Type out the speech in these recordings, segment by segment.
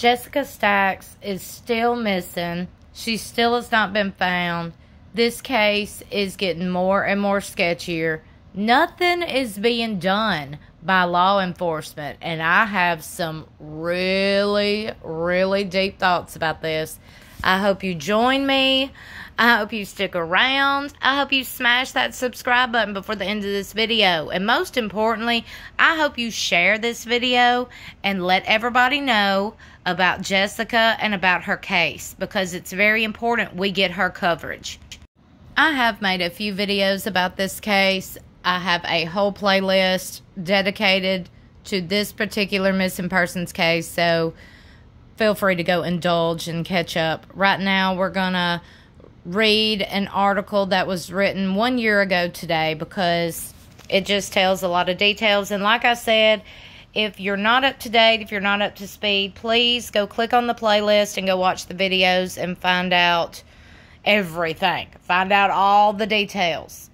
Jessica Stacks is still missing. She still has not been found. This case is getting more and more sketchier. Nothing is being done by law enforcement, and I have some really, really deep thoughts about this. I hope you join me. I hope you stick around. I hope you smash that subscribe button before the end of this video. And most importantly, I hope you share this video and let everybody know about Jessica and about her case, because it's very important we get her coverage. I have made a few videos about this case. I have a whole playlist dedicated to this particular missing persons case, so feel free to go indulge and catch up. Right now, we're going to read an article that was written 1 year ago today, because it just tells a lot of details. And like I said, if you're not up to date, if you're not up to speed, please go click on the playlist and go watch the videos and find out everything. Find out all the details.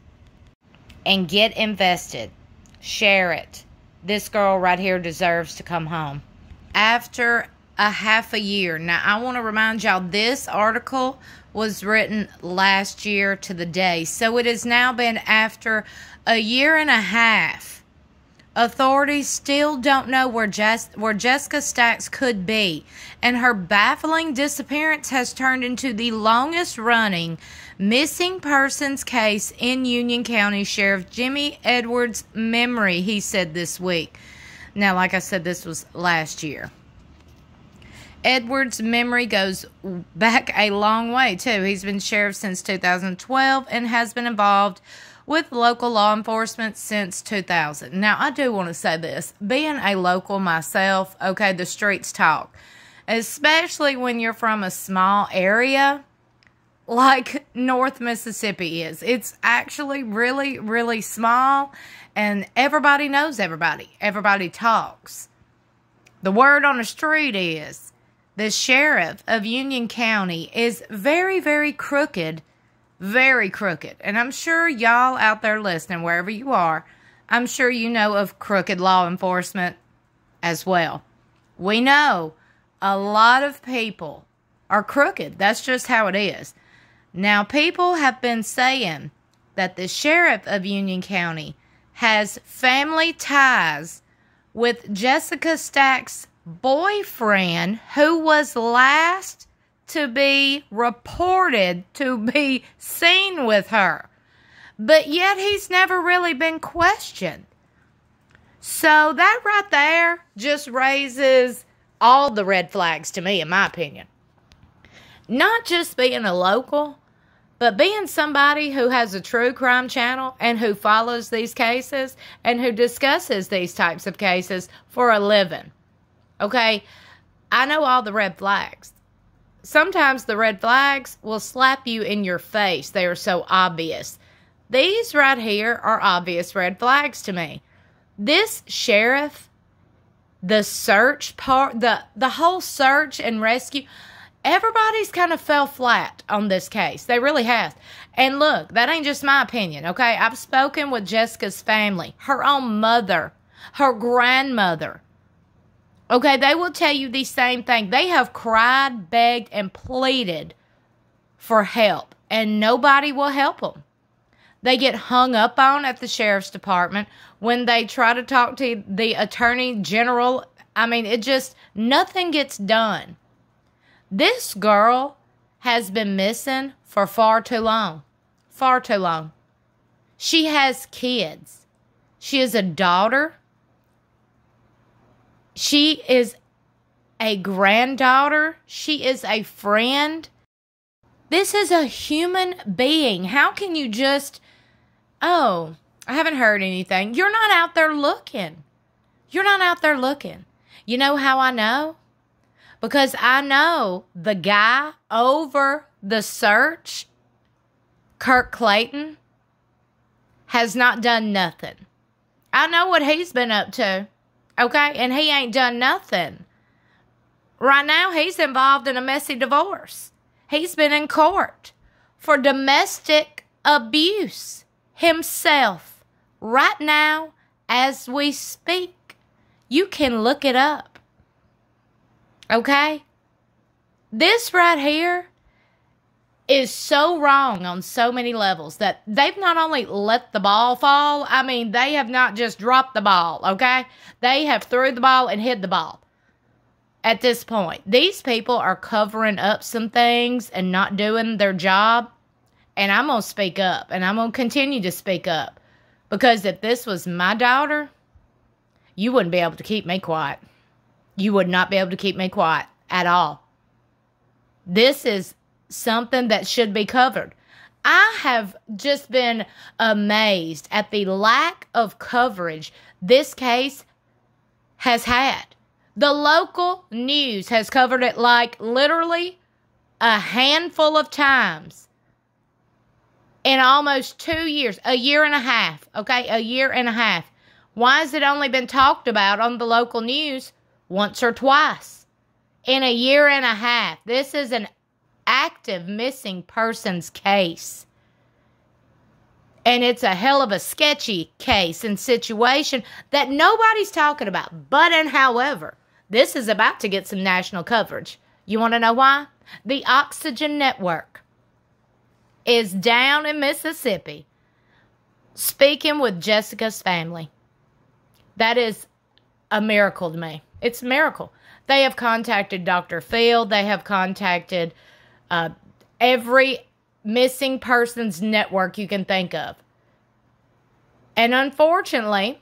And get invested. Share it. This girl right here deserves to come home. After a half a year. Now, I want to remind y'all, this article was written last year to the day. So it has now been after a year and a half. Authorities still don't know where Jessica Stacks could be. And her baffling disappearance has turned into the longest running missing persons case in Union County. Sheriff Jimmy Edwards' memory, he said this week. Now, like I said, this was last year. Edwards' memory goes back a long way, too. He's been sheriff since 2012 and has been involved with local law enforcement since 2000. Now, I do want to say this. Being a local myself, okay, the streets talk. Especially when you're from a small area like North Mississippi is. It's actually really, really small, and everybody knows everybody. Everybody talks. The word on the street is the sheriff of Union County is very, very crooked. Very crooked. And I'm sure y'all out there listening, wherever you are, I'm sure you know of crooked law enforcement as well. We know a lot of people are crooked. That's just how it is. Now, people have been saying that the sheriff of Union County has family ties with Jessica Stacks' boyfriend, who was last to be reported to be seen with her. But yet he's never really been questioned. So that right there just raises all the red flags to me, in my opinion. Not just being a local, but being somebody who has a true crime channel and who follows these cases and who discusses these types of cases for a living. Okay? I know all the red flags. Sometimes the red flags will slap you in your face. They are so obvious. These right here are obvious red flags to me. This sheriff, the search part, the whole search and rescue, everybody's kind of fell flat on this case. They really have. And look, that ain't just my opinion, okay? I've spoken with Jessica's family, her own mother, her grandmother. Okay, they will tell you the same thing. They have cried, begged, and pleaded for help, and nobody will help them. They get hung up on at the sheriff's department when they try to talk to the attorney general. I mean, nothing gets done. This girl has been missing for far too long. Far too long. She has kids. She is a daughter. She is a granddaughter. She is a friend. This is a human being. How can you just, oh, I haven't heard anything. You're not out there looking. You're not out there looking. You know how I know? Because I know the guy over the search, Kirk Clayton, has not done nothing. I know what he's been up to. Okay, and he ain't done nothing. Right now, he's involved in a messy divorce. He's been in court for domestic abuse himself. Right now, as we speak, you can look it up. Okay? This right here is so wrong on so many levels that they've not only let the ball fall, I mean, they have not just dropped the ball, okay? They have threw the ball and hid the ball at this point. These people are covering up some things and not doing their job, and I'm going to speak up, and I'm going to continue to speak up, because if this was my daughter, you wouldn't be able to keep me quiet. You would not be able to keep me quiet at all. This is something that should be covered. I have just been amazed at the lack of coverage this case has had. The local news has covered it like literally a handful of times in almost 2 years, a year and a half, okay, a year and a half. Why has it only been talked about on the local news once or twice in a year and a half? This is an active missing persons case. And it's a hell of a sketchy case and situation that nobody's talking about. But and however, this is about to get some national coverage. You want to know why? The Oxygen Network is down in Mississippi speaking with Jessica's family. That is a miracle to me. It's a miracle. They have contacted Dr. Phil. They have contacted every missing persons network you can think of. And unfortunately,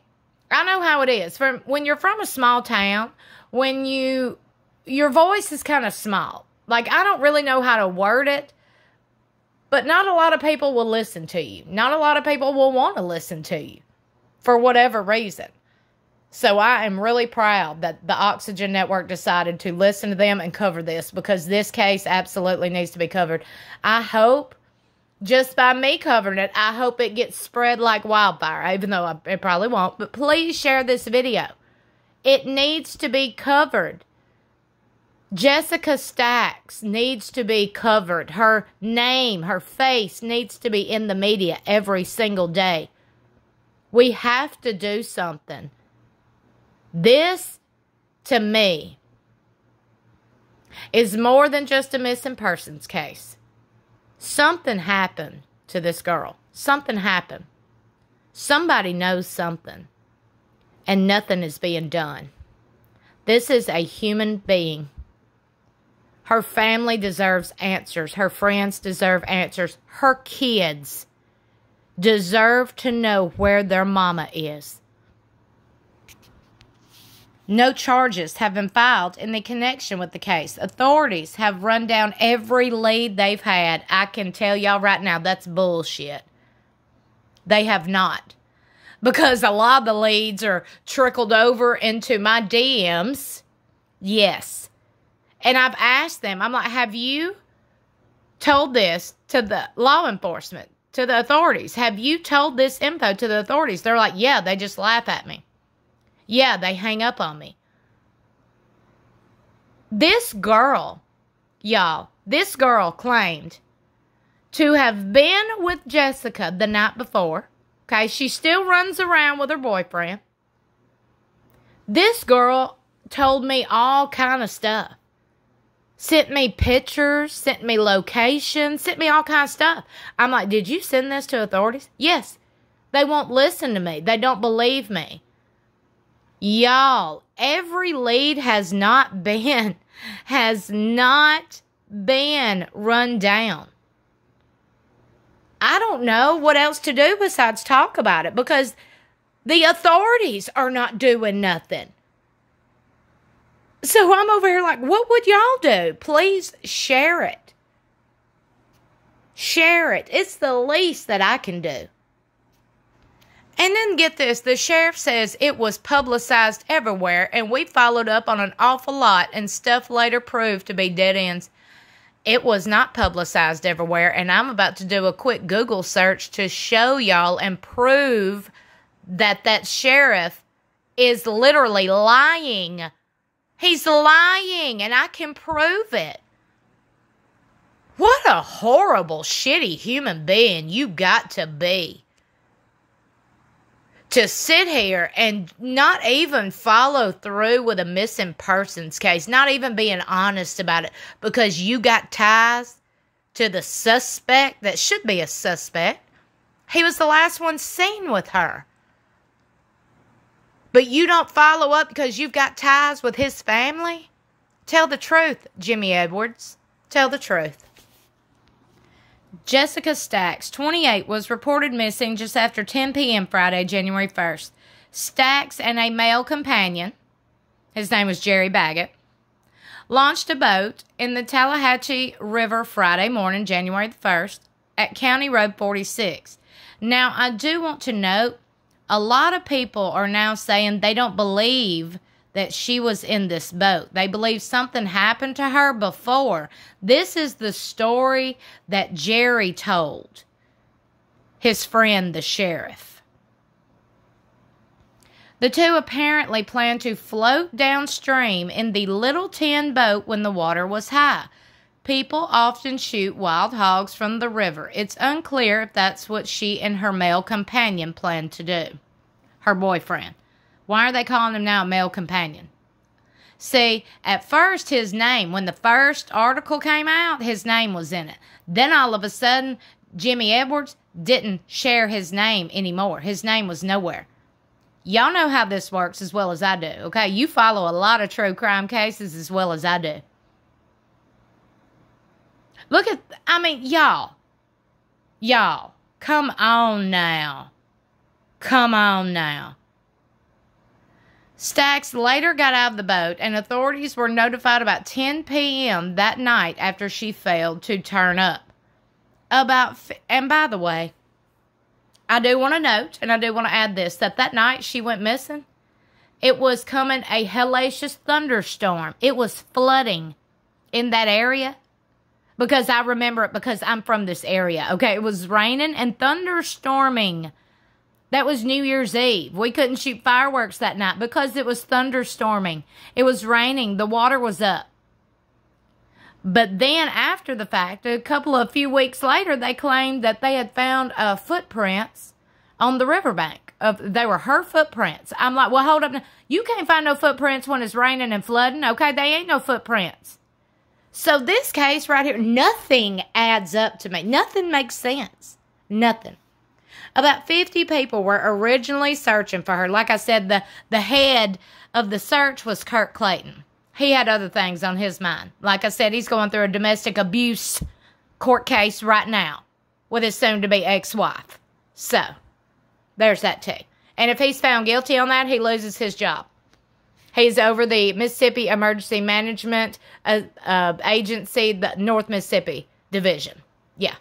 I know how it is. When you're from a small town, when your voice is kind of small. Like, I don't really know how to word it, but not a lot of people will listen to you. Not a lot of people will want to listen to you for whatever reason. So I am really proud that the Oxygen Network decided to listen to them and cover this, because this case absolutely needs to be covered. I hope, just by me covering it, I hope it gets spread like wildfire, even though it probably won't. But please share this video. It needs to be covered. Jessica Stacks needs to be covered. Her name, her face needs to be in the media every single day. We have to do something. This, to me, is more than just a missing persons case. Something happened to this girl. Something happened. Somebody knows something, and nothing is being done. This is a human being. Her family deserves answers. Her friends deserve answers. Her kids deserve to know where their mama is. No charges have been filed in the connection with the case. Authorities have run down every lead they've had. I can tell y'all right now, that's bullshit. They have not. Because a lot of the leads are trickled over into my DMs. Yes. And I've asked them, I'm like, have you told this to the law enforcement, to the authorities? Have you told this info to the authorities? They're like, yeah, they just laugh at me. Yeah, they hang up on me. This girl, y'all, this girl claimed to have been with Jessica the night before. Okay, she still runs around with her boyfriend. This girl told me all kind of stuff. Sent me pictures, sent me locations, sent me all kind of stuff. I'm like, did you send this to authorities? Yes. They won't listen to me. They don't believe me. Y'all, every lead has not been run down. I don't know what else to do besides talk about it, because the authorities are not doing nothing. So I'm over here like, what would y'all do? Please share it. Share it. It's the least that I can do. And then get this, the sheriff says it was publicized everywhere, and we followed up on an awful lot, and stuff later proved to be dead ends. It was not publicized everywhere, and I'm about to do a quick Google search to show y'all and prove that that sheriff is literally lying. He's lying, and I can prove it. What a horrible, shitty human being you got to be, to sit here and not even follow through with a missing persons case, not even being honest about it, because you got ties to the suspect that should be a suspect. He was the last one seen with her. But you don't follow up because you've got ties with his family? Tell the truth, Jimmy Edwards. Tell the truth. Jessica Stacks, 28, was reported missing just after 10 p.m. Friday, January 1st. Stacks and a male companion, his name was Jerry Baggett, launched a boat in the Tallahatchie River Friday morning, January 1st, at County Road 46. Now, I do want to note, a lot of people are now saying they don't believe that she was in this boat. They believe something happened to her before. This is the story that Jerry told his friend, the sheriff. The two apparently planned to float downstream in the little tin boat when the water was high. People often shoot wild hogs from the river. It's unclear if that's what she and her male companion planned to do. Her boyfriend. Why are they calling him now a male companion? See, at first his name, when the first article came out, his name was in it. Then all of a sudden, Jimmy Edwards didn't share his name anymore. His name was nowhere. Y'all know how this works as well as I do, okay? You follow a lot of true crime cases as well as I do. Look at, I mean, y'all, come on now. Come on now. Stacks later got out of the boat, and authorities were notified about 10 p.m. that night after she failed to turn up. And by the way, I do want to note, and I do want to add this, that night she went missing, it was coming a hellacious thunderstorm. It was flooding in that area. Because I remember it because I'm from this area. Okay, it was raining and thunderstorming. That was New Year's Eve. We couldn't shoot fireworks that night because it was thunderstorming. It was raining. The water was up. But then after the fact, a few weeks later, they claimed that they had found footprints on the riverbank. They were her footprints. I'm like, well, hold up. Now. You can't find no footprints when it's raining and flooding. Okay, they ain't no footprints. So this case right here, nothing adds up to me. Nothing makes sense. Nothing. About 50 people were originally searching for her. Like I said, the head of the search was Kurt Clayton. He had other things on his mind. Like I said, he's going through a domestic abuse court case right now with his soon-to-be ex-wife. So, there's that too. And if he's found guilty on that, he loses his job. He's over the Mississippi Emergency Management Agency, the North Mississippi Division. Yeah.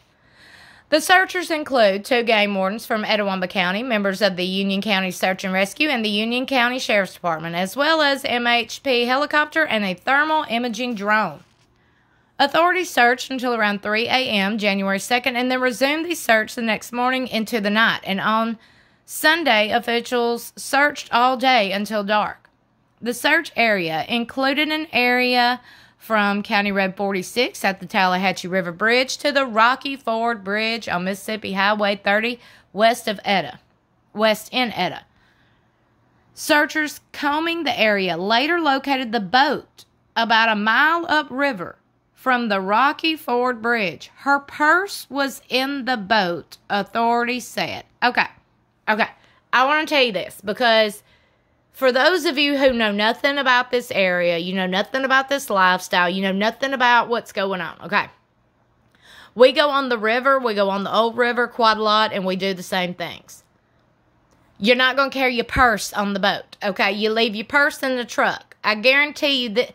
The searchers include 2 game wardens from Etowah County, members of the Union County Search and Rescue and the Union County Sheriff's Department, as well as MHP helicopter and a thermal imaging drone. Authorities searched until around 3 a.m. January 2nd and then resumed the search the next morning into the night. And on Sunday, officials searched all day until dark. The search area included an area from County Road 46 at the Tallahatchie River Bridge to the Rocky Ford Bridge on Mississippi Highway 30 west in Etta. Searchers combing the area later located the boat about a mile upriver from the Rocky Ford Bridge. Her purse was in the boat, authorities said. Okay. I want to tell you this because for those of you who know nothing about this area, you know nothing about this lifestyle, you know nothing about what's going on, okay? We go on the river, we go on the old river quite a lot, and we do the same things. You're not going to carry your purse on the boat, okay? You leave your purse in the truck. I guarantee you that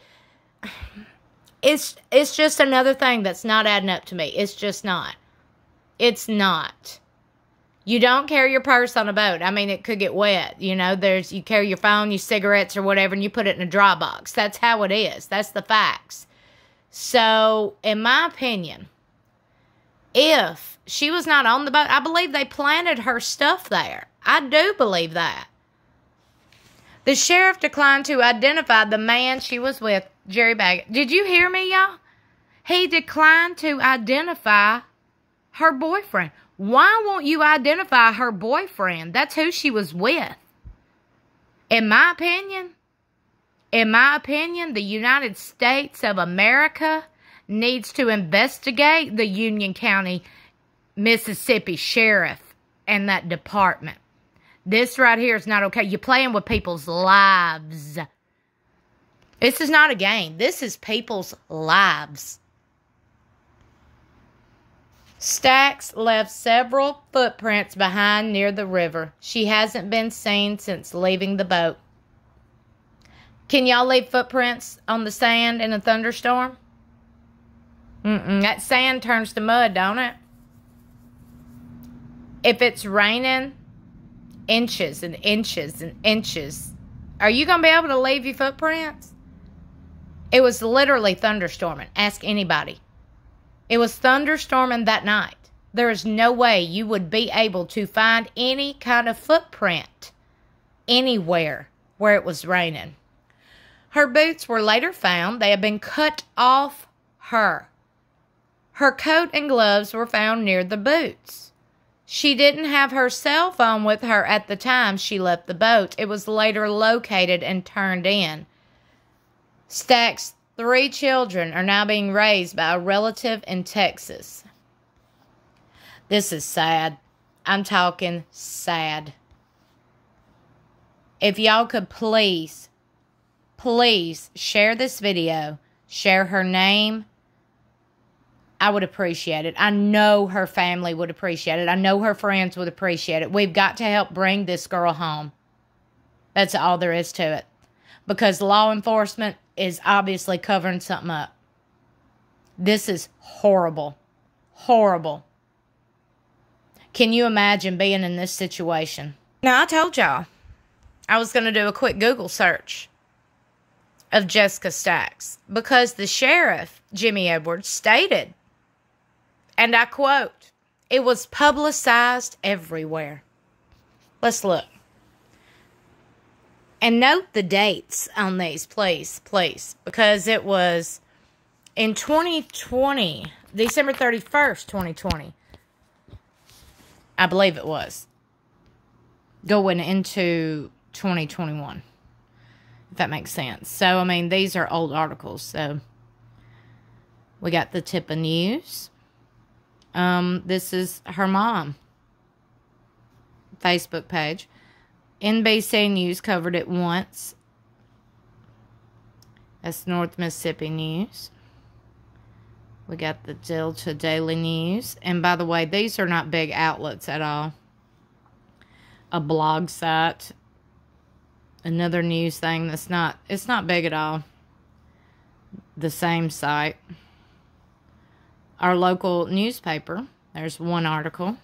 it's just another thing that's not adding up to me. It's just not. It's not. You don't carry your purse on a boat. I mean, it could get wet. You know, you carry your phone, your cigarettes or whatever, and you put it in a dry box. That's how it is. That's the facts. So, in my opinion, if she was not on the boat, I believe they planted her stuff there. I do believe that. The sheriff declined to identify the man she was with, Jerry Baggett. Did you hear me, y'all? He declined to identify her boyfriend. Why won't you identify her boyfriend? That's who she was with. In my opinion, the United States of America needs to investigate the Union County, Mississippi Sheriff and that department. This right here is not okay. You're playing with people's lives. This is not a game. This is people's lives. Stacks left several footprints behind near the river. She hasn't been seen since leaving the boat. Can y'all leave footprints on the sand in a thunderstorm? That sand turns to mud, don't it? If it's raining inches and inches and inches, are you going to be able to leave your footprints? It was literally thunderstorming. Ask anybody. It was thunderstorming that night. There is no way you would be able to find any kind of footprint anywhere where it was raining. Her boots were later found. They had been cut off her. Her coat and gloves were found near the boots. She didn't have her cell phone with her at the time she left the boat. It was later located and turned in. Stack's 3 children are now being raised by a relative in Texas. This is sad. I'm talking sad. If y'all could please share this video, share her name, I would appreciate it. I know her family would appreciate it. I know her friends would appreciate it. We've got to help bring this girl home. That's all there is to it. Because law enforcement is obviously covering something up. This is horrible. Horrible. Can you imagine being in this situation? Now, I told y'all I was going to do a quick Google search of Jessica Stacks. Because the sheriff, Jimmy Edwards, stated, and I quote, "It was publicized everywhere." Let's look. And note the dates on these, please, because it was in 2020, December 31st, 2020. I believe it was. Going into 2021, if that makes sense. So, I mean, these are old articles. So, we got the tip of news. This is her mom Facebook page. NBC News covered it once. That's North Mississippi News. We got the Delta Daily News. And by the way, these are not big outlets at all. A blog site. Another news thing that's not, it's not big at all. The same site. Our local newspaper. There's one article.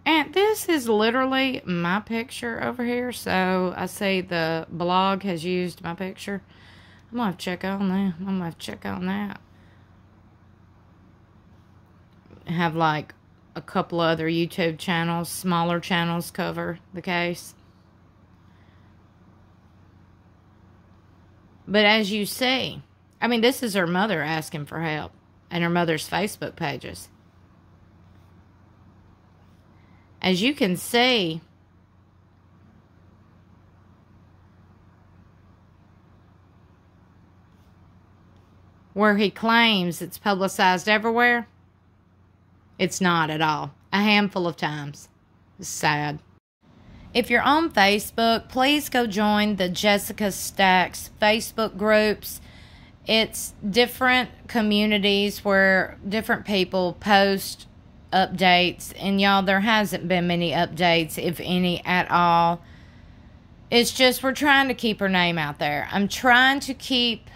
And this is literally my picture over here. So, I see the blog has used my picture. I'm going to have to check on that. Have like a couple other YouTube channels, smaller channels cover the case. But as you see, I mean, this is her mother asking for help. And her mother's Facebook pages. As you can see, where he claims it's publicized everywhere, it's not at all. A handful of times. It's sad. If you're on Facebook, please go join the Jessica Stacks Facebook groups. It's different communities where different people post updates. And y'all, there hasn't been many updates, if any at all. It's just we're trying to keep her name out there. I'm trying to keep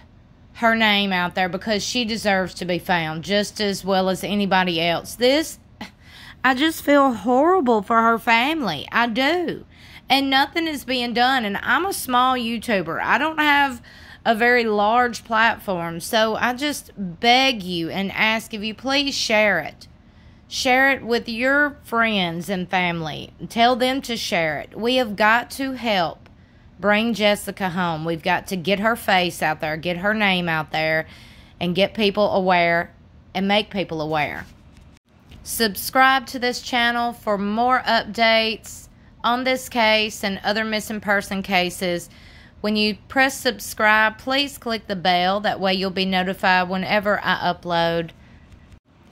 her name out there because she deserves to be found just as well as anybody else. I just feel horrible for her family. I do. And nothing is being done. And I'm a small YouTuber. I don't have a very large platform. So I just beg you and ask if you please share it. Share it with your friends and family. Tell them to share it. We have got to help bring Jessica home. We've got to get her face out there, get her name out there, and get people aware and make people aware. Subscribe to this channel for more updates on this case and other missing person cases. When you press subscribe, please click the bell. That way you'll be notified whenever I upload.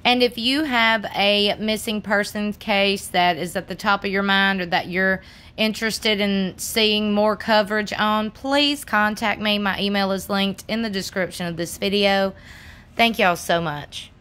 And if you have a missing person case that is at the top of your mind or that you're interested in seeing more coverage on, please contact me. My email is linked in the description of this video. Thank y'all so much.